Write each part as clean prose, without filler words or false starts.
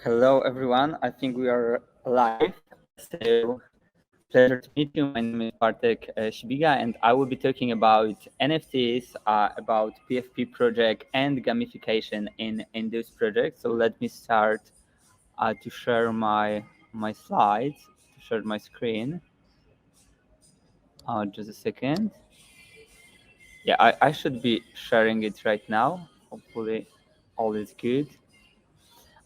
Hello, everyone. I think we are live. So, pleasure to meet you. My name is Bartek Sigiba, and I will be talking about NFTs, about PFP project and gamification in this project. So, let me start to share my slides, to share my screen. Just a second. Yeah, I should be sharing it right now. Hopefully, all is good.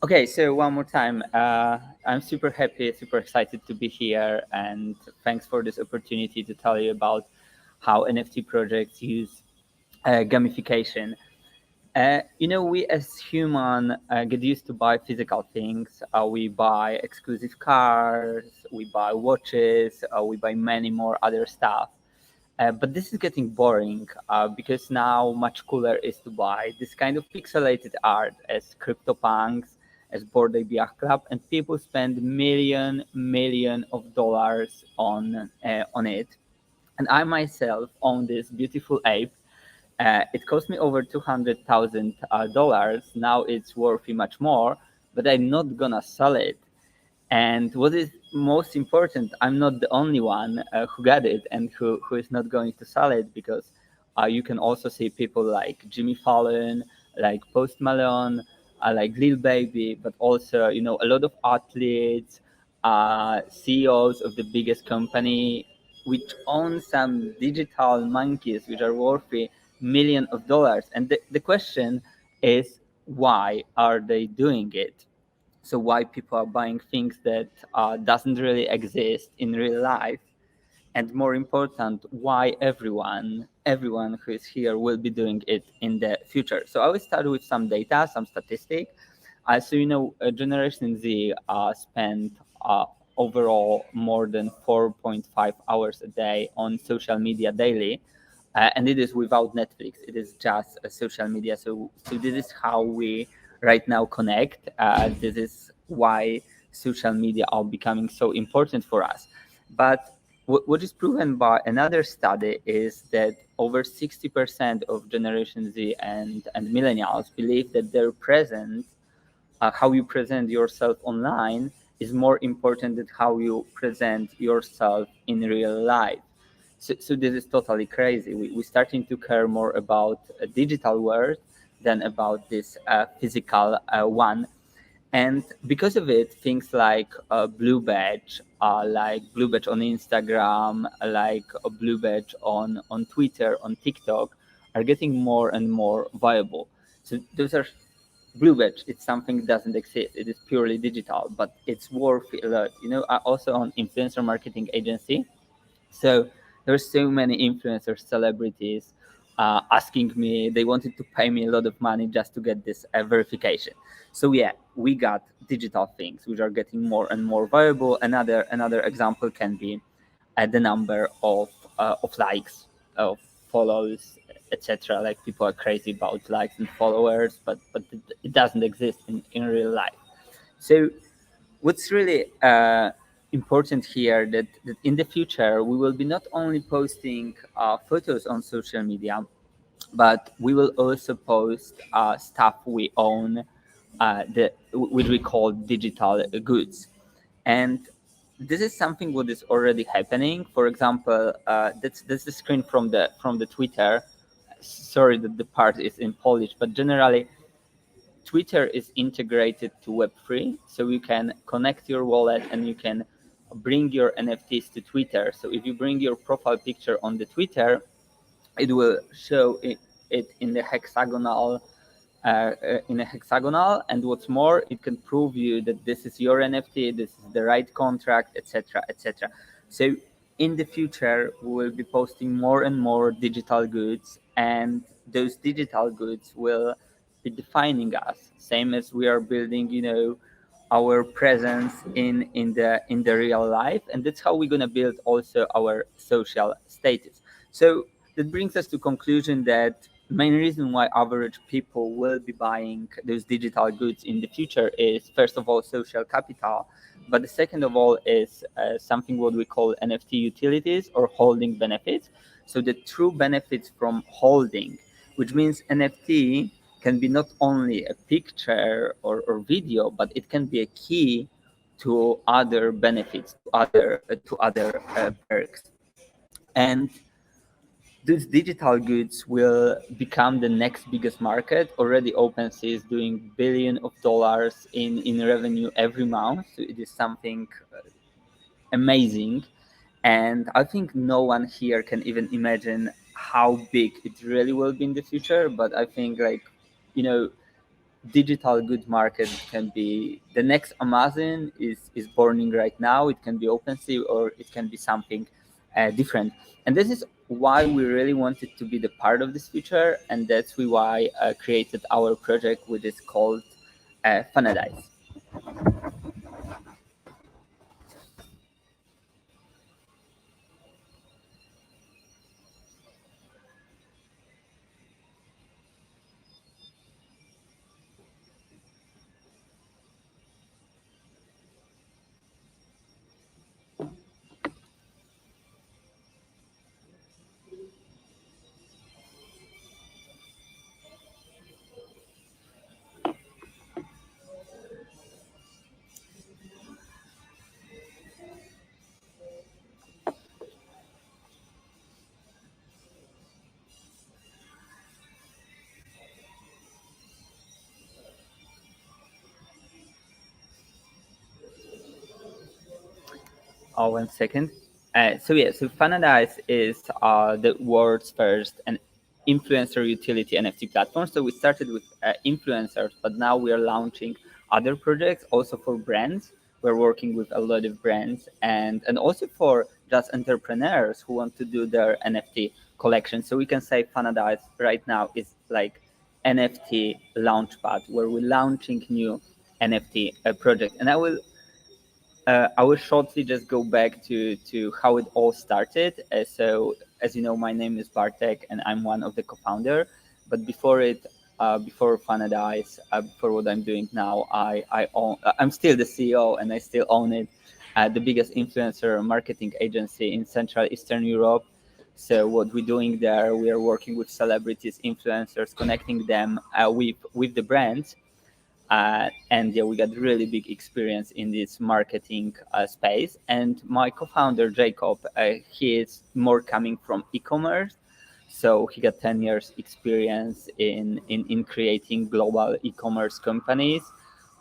Okay, so one more time, I'm super happy, super excited to be here, and thanks for this opportunity to tell you about how NFT projects use gamification. We as human get used to buy physical things. We buy exclusive cars, we buy watches, we buy many more other stuff. But this is getting boring because now much cooler is to buy this kind of pixelated art as CryptoPunks, as Bored Ape Yacht Club, and people spend million of dollars on it. And I myself own this beautiful ape. It cost me over $200,000. Now it's worth much more, but I'm not gonna sell it. And what is most important, I'm not the only one who got it and who is not going to sell it, because you can also see people like Jimmy Fallon, like Post Malone, like Lil Baby, but also, a lot of athletes, CEOs of the biggest company, which own some digital monkeys, which are worth millions of dollars. And the question is, why are they doing it? So why people are buying things that doesn't really exist in real life, and more important, why everyone who is here will be doing it in the future. So I will start with some data, some statistic. Generation Z spent overall more than 4.5 hours a day on social media daily, and it is without Netflix. It is just social media. So this is how we right now connect. This is why social media are becoming so important for us. But what is proven by another study is that over 60% of Generation Z and millennials believe that their present, how you present yourself online, is more important than how you present yourself in real life. So this is totally crazy. We're starting to care more about a digital world than about this physical one. And because of it, things like Blue Badge on Instagram, like a Blue Badge on Twitter, on TikTok, are getting more and more viable. So those are Blue Badge. It's something that doesn't exist. It is purely digital, but it's worth a lot. I also own influencer marketing agency. So there's so many influencers, celebrities asking me. They wanted to pay me a lot of money just to get this verification. So yeah, we got digital things which are getting more and more viable. Another example can be the number of likes, of follows, etc. Like, people are crazy about likes and followers, but it doesn't exist in real life. So what's really important here, that in the future we will be not only posting photos on social media, but we will also post stuff we own, which we call digital goods. And this is something what is already happening. For example, that's the screen from the Twitter. Sorry that the part is in Polish, but generally Twitter is integrated to Web3, so you can connect your wallet and you can bring your NFTs to Twitter. So if you bring your profile picture on the Twitter, it will show it in the hexagonal, and what's more, it can prove you that this is your NFT, this is the right contract, etc., etc. So in the future, we will be posting more and more digital goods, and those digital goods will be defining us, same as we are building, our presence in the real life, and that's how we're going to build also our social status. So that brings us to conclusion that main reason why average people will be buying those digital goods in the future is, first of all, social capital, but the second of all is something what we call NFT utilities, or holding benefits. So the true benefits from holding, which means NFT can be not only a picture or video, but it can be a key to other benefits, to other perks. And these digital goods will become the next biggest market. Already OpenSea is doing billion of dollars in revenue every month. So it is something amazing. And I think no one here can even imagine how big it really will be in the future. But I think, like, you know, digital good market can be the next Amazon is burning right now. It can be OpenSea, or it can be something different. And this is why we really wanted to be the part of this future, and that's why I created our project, which is called Fanadise. Oh, 1 second. So Fanadise is the world's first and influencer utility NFT platform. So we started with influencers, but now we are launching other projects also for brands. We're working with a lot of brands, and also for just entrepreneurs who want to do their NFT collection. So we can say Fanadise right now is like NFT launchpad, where we're launching new NFT project. And I will shortly just go back to how it all started. So, as you know, my name is Bartek, and I'm one of the co-founder. But before Fanadise, before what I'm doing now, I'm still the CEO, and I still own it. The biggest influencer marketing agency in Central Eastern Europe. So what we're doing there, we are working with celebrities, influencers, connecting them with the brands, and yeah, we got really big experience in this marketing space. And my co-founder Jacob, he is more coming from e-commerce, so he got 10 years experience in creating global e-commerce companies.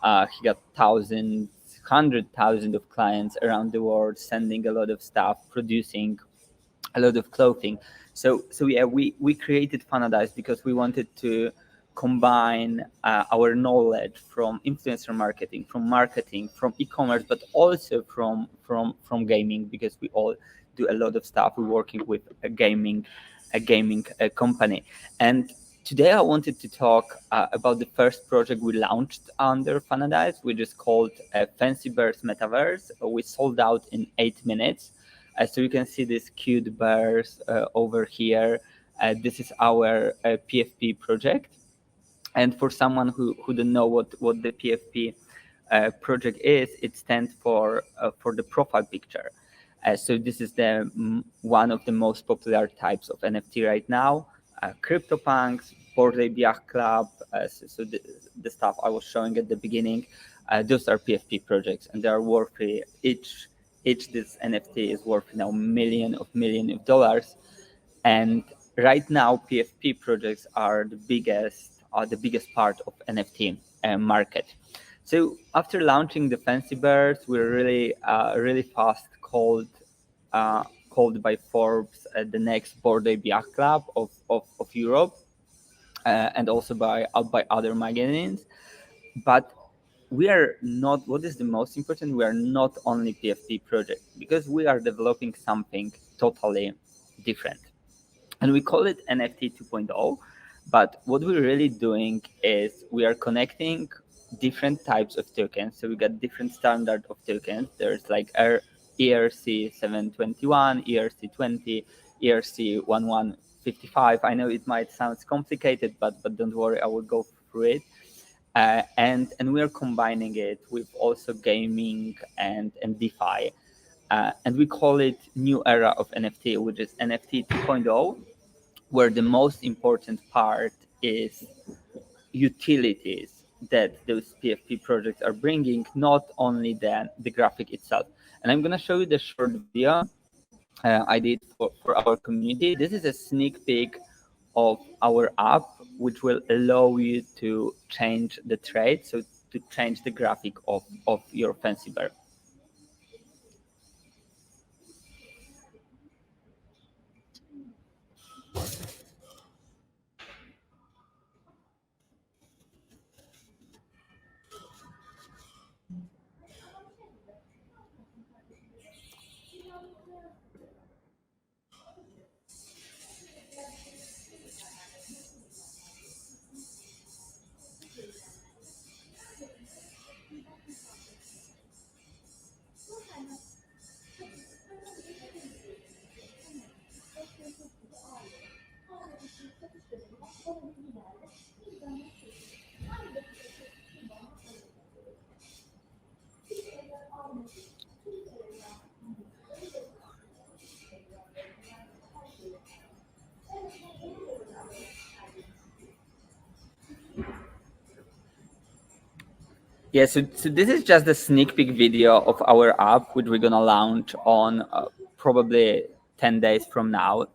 He got thousands, 100,000 of clients around the world, sending a lot of stuff, producing a lot of clothing. So yeah, we created Fanadise because we wanted to combine our knowledge from influencer marketing, from e-commerce, but also from gaming, because we all do a lot of stuff. We're working with a gaming company. And today I wanted to talk about the first project we launched under Fanadise, which is called Fancy Bears Metaverse. We sold out in 8 minutes. So you can see these cute bears over here. This is our PFP project. And for someone who don't know what the PFP project is, it stands for the profile picture. So this is one of the most popular types of NFT right now. CryptoPunks, Bored Ape Yacht Club, so the stuff I was showing at the beginning, those are PFP projects, and they are worth each this NFT is worth now million of dollars. And right now PFP projects are the biggest part of NFT market. So after launching the Fancy Bears, we're really fast called by Forbes the next Bored Ape Yacht Club of Europe, and also by other magazines. But we are not, what is the most important, we are not only PFP project, because we are developing something totally different, and we call it NFT 2.0. But what we're really doing is we are connecting different types of tokens. So we got different standard of tokens. There's like ERC 721, ERC 20, ERC 1155. I know it might sound complicated, but don't worry, I will go through it. And we are combining it with also gaming and DeFi. And we call it new era of NFT, which is NFT 2.0, where the most important part is utilities that those PFP projects are bringing, not only the graphic itself. And I'm going to show you the short video I did for our community. This is a sneak peek of our app, which will allow you to change the trade, so to change the graphic of your fancy bear. Yeah, so this is just a sneak peek video of our app, which we're gonna launch on probably 10 days from now.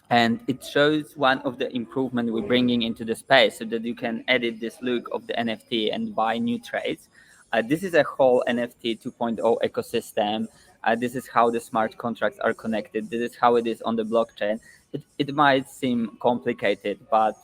And it shows one of the improvement we're bringing into the space, so that you can edit this look of the NFT and buy new trades. This is a whole NFT 2.0 ecosystem. This is how the smart contracts are connected. This is how it is on the blockchain. It might seem complicated, but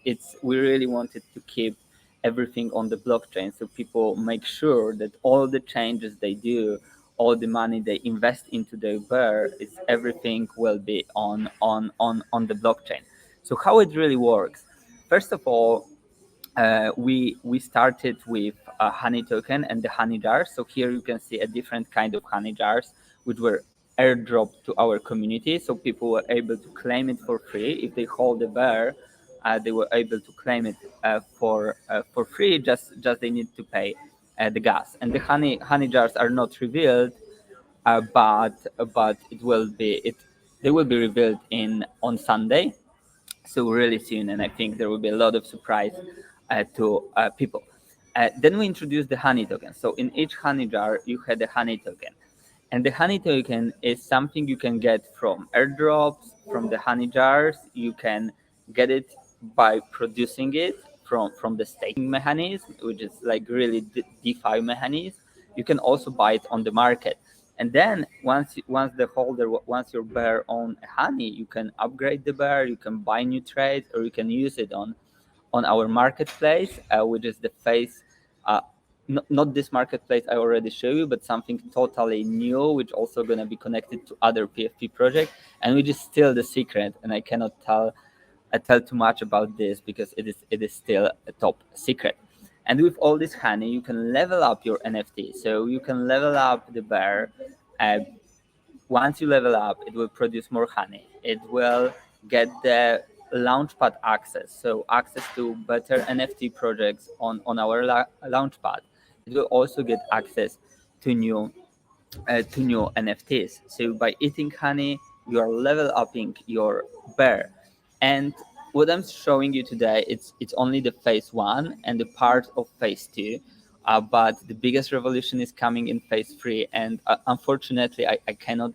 it's we really wanted to keep everything on the blockchain, so people make sure that all the changes they do, all the money they invest into their bear, is everything will be on the blockchain. So how it really works? First of all, we started with a honey token and the honey jars. So here you can see a different kind of honey jars, which were airdropped to our community. So people were able to claim it for free. If they hold the bear, they were able to claim it for free. Just they need to pay the gas. And the honey jars are not revealed, but it will be it. They will be revealed on Sunday, so really soon, and I think there will be a lot of surprise to people. Then we introduced the honey token. So in each honey jar, you had a honey token, and the honey token is something you can get from airdrops, from the honey jars. You can get it by producing it from the staking mechanism, which is like really DeFi mechanism. You can also buy it on the market. And then once your bear own honey, you can upgrade the bear, you can buy new trades, or you can use it on our marketplace, which is the face. Not this marketplace I already show you, but something totally new, which also going to be connected to other PFP projects, and which is still the secret. And I cannot tell too much about this because it is still a top secret. And with all this honey, you can level up your NFT. So you can level up the bear. Once you level up, it will produce more honey. It will get the launchpad access, so access to better NFT projects on our launchpad. It will also get access to new NFTs. So by eating honey, you are level upping your bear. And what I'm showing you today, it's only the phase one and the part of phase two. But the biggest revolution is coming in phase three. And unfortunately, I cannot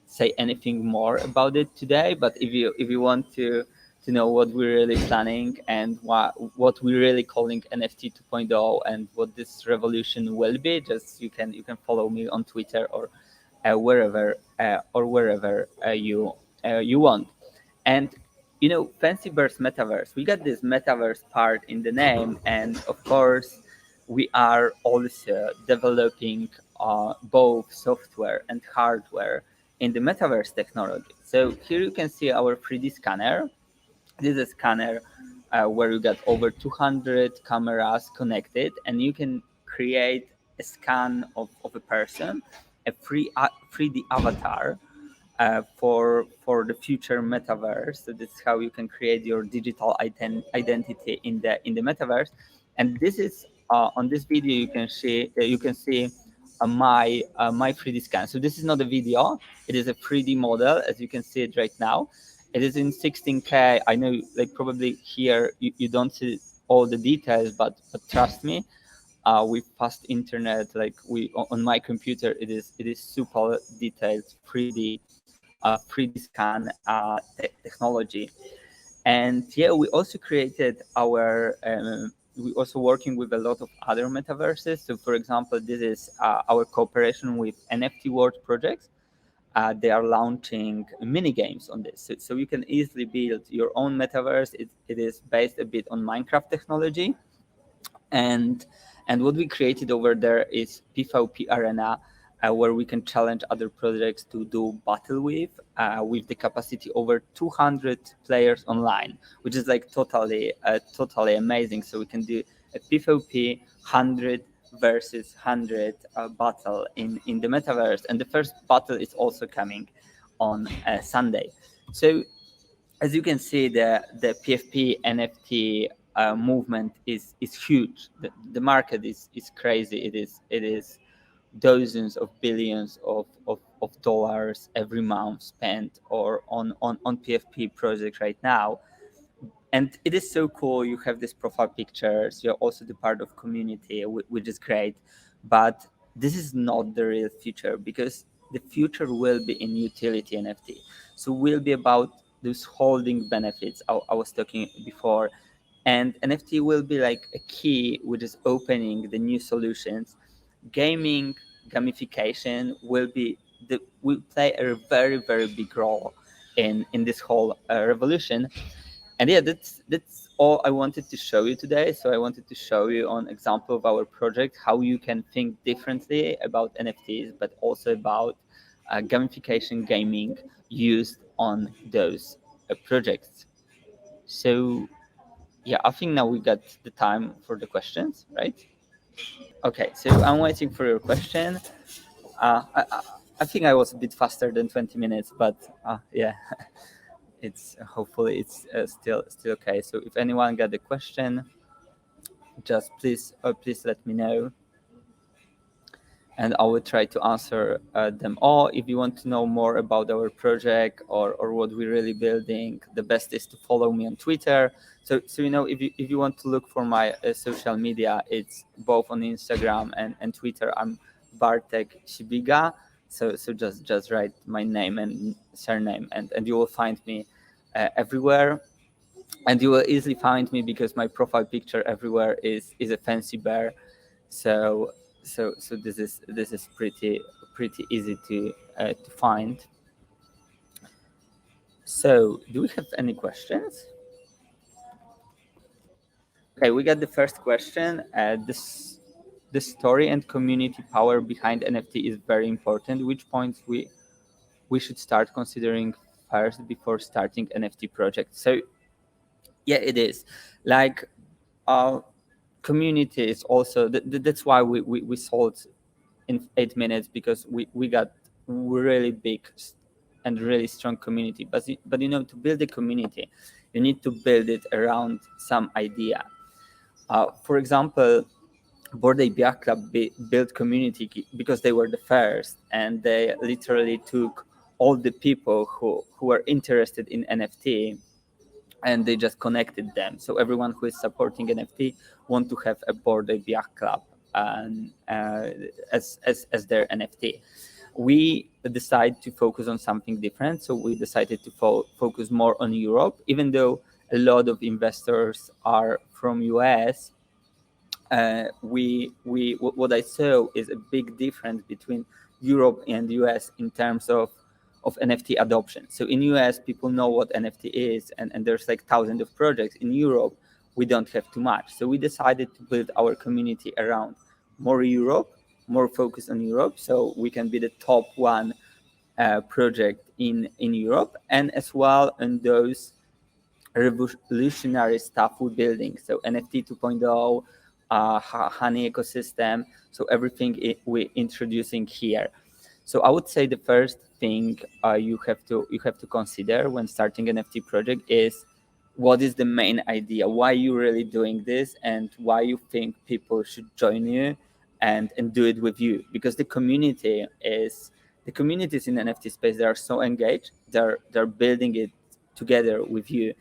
say anything more about it today. But if you want to know what we're really planning and what we're really calling NFT 2.0 and what this revolution will be, just you can follow me on Twitter or wherever you want. And Fancy Bears Metaverse, we got this Metaverse part in the name, and of course we are also developing both software and hardware in the Metaverse technology. So here you can see our 3D scanner. This is a scanner where you got over 200 cameras connected, and you can create a scan of a person, a 3D avatar for the future metaverse. So this is how you can create your digital identity in the metaverse. And this is on this video you can see my 3D scan. So this is not a video; it is a 3D model, as you can see it right now. It is in 16K. I know, like probably here you don't see all the details, but trust me, with fast internet, like we on my computer, it is super detailed 3D scan technology. And yeah, we also created our we also working with a lot of other metaverses. So for example, this is our cooperation with NFT World projects. They are launching mini games on this, so you can easily build your own metaverse. It is based a bit on Minecraft technology, and what we created over there is PvP arena, where we can challenge other projects to do battle with the capacity over 200 players online, which is like totally amazing. So we can do a PvP 100 versus 100 battle in the metaverse, and the first battle is also coming on Sunday. So as you can see, the PFP NFT movement is huge. The market is crazy. It is dozens of billions of dollars every month spent or on PFP project right now. And it is so cool. You have this profile pictures. You're also the part of community, which is great. But this is not the real future, because the future will be in utility NFT. So will be about those holding benefits I was talking before, and NFT will be like a key, which is opening the new solutions. Gaming, gamification will play a very big role in this whole revolution. And yeah, that's all I wanted to show you today. So I wanted to show you an example of our project, how you can think differently about NFTs, but also about gamification gaming used on those projects. So yeah, I think now we got the time for the questions, right? Okay, so I'm waiting for your question. I think I was a bit faster than 20 minutes, but yeah. It's hopefully it's still okay. So if anyone got a question, just please let me know, and I will try to answer them all. If you want to know more about our project or what we're really building, the best is to follow me on Twitter. So if you want to look for my social media, it's both on Instagram and Twitter. I'm Bartek Sigiba. So just write my name and surname, and you will find me everywhere. And you will easily find me because my profile picture everywhere is a fancy bear. So this is pretty easy to find. So do we have any questions? Okay, we got the first question. The story and community power behind NFT is very important. Which points we should start considering first before starting NFT project? So yeah, it is like community is also that's why we sold in 8 minutes, because we got really big and really strong community. But to build a community, you need to build it around some idea. For example, Bored Ape Yacht Club built community because they were the first, and they literally took all the people who were interested in NFT, and they just connected them. So everyone who is supporting NFT want to have a Bored Ape Yacht Club as their NFT. We decided to focus on something different, so we decided to focus more on Europe, even though a lot of investors are from US. What I saw is a big difference between Europe and US in terms of NFT adoption. So in US, people know what NFT is, and there's like thousands of projects. In Europe, we don't have too much. So we decided to build our community around more Europe, more focus on Europe, so we can be the top one project in Europe, and as well in those revolutionary stuff we're building. So NFT 2.0, Honey ecosystem, so everything we're introducing here. So I would say the first thing you have to consider when starting an NFT project is what is the main idea, why you're really doing this, and why you think people should join you and do it with you. Because the communities in NFT space, they are so engaged, they're building it together with you.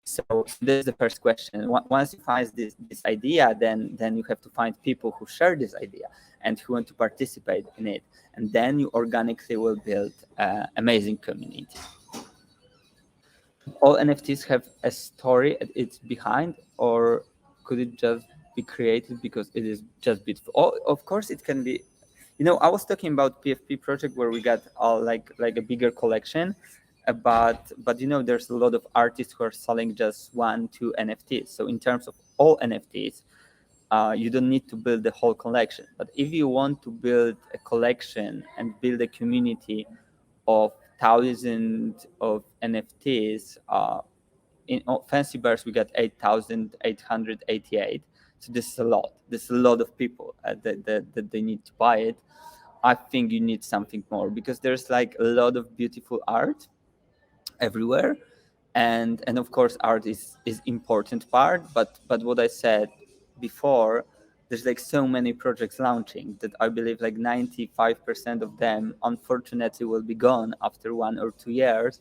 So this is the first question. Once you find this idea, then you have to find people who share this idea and who want to participate in it, and then you organically will build amazing community. All NFTs have a story it's behind, or could it just be created because it is just beautiful? Oh, of course it can be. I was talking about PFP project where we got all like a bigger collection, but there's a lot of artists who are selling just 1-2 NFTs. So in terms of all NFTs, you don't need to build the whole collection. But if you want to build a collection and build a community of thousands of NFTs, in Fancy Bears we got 8,888. So this is a lot. There's a lot of people that they need to buy it. I think you need something more because there's like a lot of beautiful art everywhere, and of course art is important part, but what I said before, there's like so many projects launching that I believe like 95% of them unfortunately will be gone after 1 or 2 years,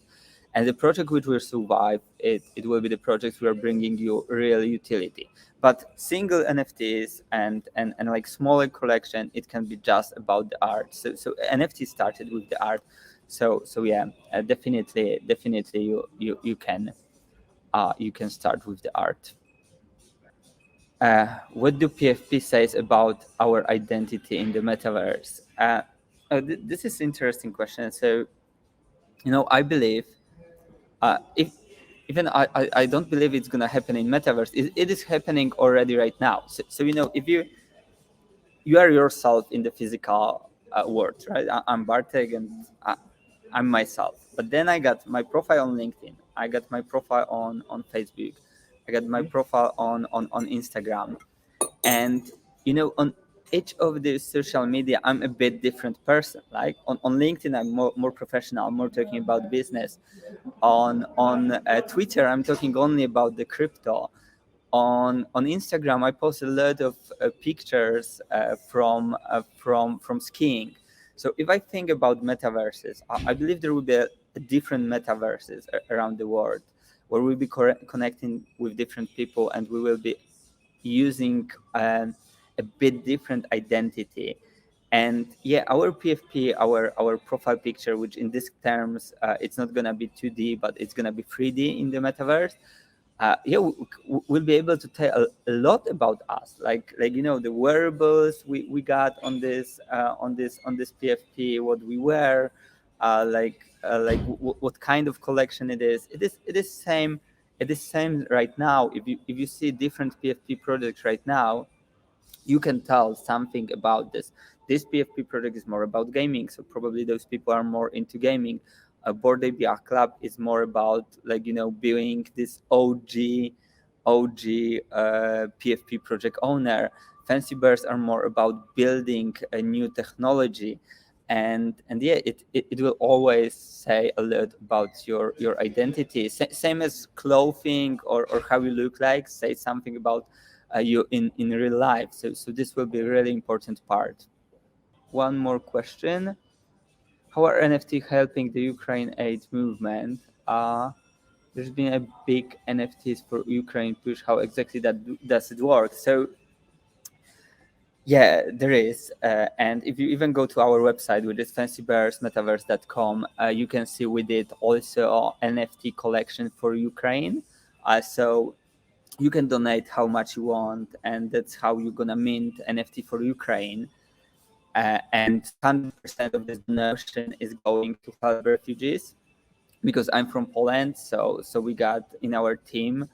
and the project which will survive, it will be the projects who are bringing you real utility. But single NFTs and like smaller collection, it can be just about the art. So NFT started with the art. So yeah, definitely you can start with the art. What do PFP says about our identity in the metaverse? This is interesting question. So I believe, if even I don't believe it's gonna happen in metaverse. It is happening already right now. So if you are yourself in the physical world, right? I'm Bartek and I'm myself. But then I got my profile on LinkedIn. I got my profile on Facebook. I got my profile on Instagram. And on each of these social media, I'm a bit different person. Like on LinkedIn, I'm more professional, more talking about business. On Twitter, I'm talking only about the crypto. On Instagram, I post a lot of pictures from skiing. So if I think about metaverses, I believe there will be a different metaverses around the world, where we'll be connecting with different people, and we will be using a bit different identity. And yeah, our PFP, our profile picture, which in these terms, it's not gonna be 2D, but it's gonna be 3D in the metaverse. Yeah, we'll be able to tell a lot about us, like the wearables we got on this PFP, what we wear, what kind of collection it is. It is same right now. If you see different PFP projects right now, you can tell something about this PFP project is more about gaming, so probably those people are more into gaming. A Board ABR Club is more about being this OG PFP project owner. Fancy Bears are more about building a new technology, and yeah, it will always say a lot about your identity. Same as clothing or how you look like, say something about you in real life. So this will be a really important part. One more question: how are NFT helping the Ukraine aid movement? There's been a big NFTs for Ukraine push. How exactly does it work? So yeah, there is. And if you even go to our website, which is fancybearsmetaverse.com, you can see we did also NFT collection for Ukraine. So you can donate how much you want, and that's how you're gonna mint NFT for Ukraine. And 100% of this donation is going to help refugees, because I'm from Poland. So we got in our team,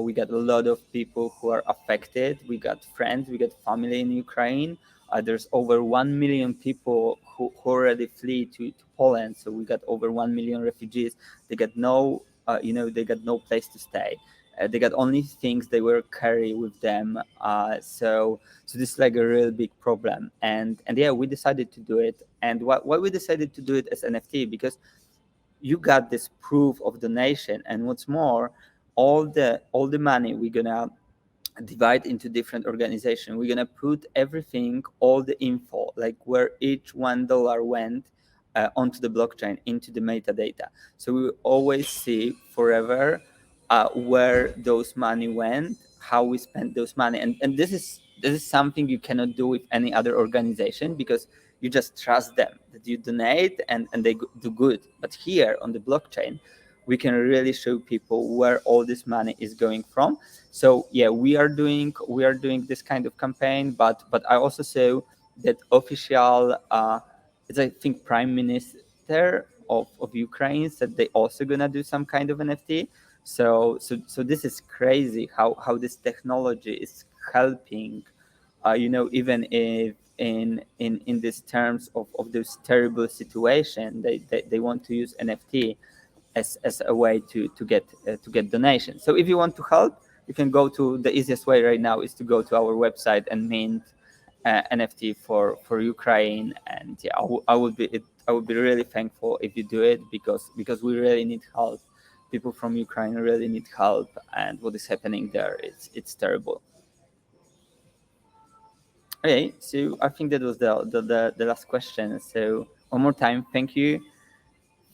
we got a lot of people who are affected. We got friends, we got family in Ukraine. There's over 1 million people who already flee to Poland. So we got over 1 million refugees. They got they got no place to stay. They got only things they were carry with them. So this is like a real big problem. And yeah, we decided to do it. And why we decided to do it as NFT? Because you got this proof of donation, and what's more, all the money we're gonna divide into different organizations. We're gonna put everything, all the info, like where each $1 went, onto the blockchain, into the metadata. So we will always see forever where those money went, how we spent those money, and this is something you cannot do with any other organization, because you just trust them that you donate and they do good. But here on the blockchain, we can really show people where all this money is going from. So yeah, we are doing this kind of campaign, but I also saw that official it's, I think, prime minister of Ukraine said they also gonna do some kind of NFT. So this is crazy how this technology is helping, even if in these terms of this terrible situation, they want to use NFT as a way to get donations. So if you want to help, you can go to, the easiest way right now is to go to our website and mint NFT for Ukraine. And yeah, I would be really thankful if you do it, because we really need help. People from Ukraine really need help, and what is happening there, it's terrible. Okay, so I think that was the last question. So one more time, thank you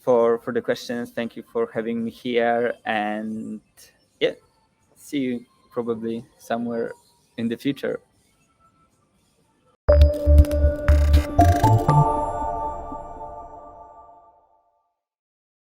for the questions. Thank you for having me here, and yeah, see you probably somewhere in the future.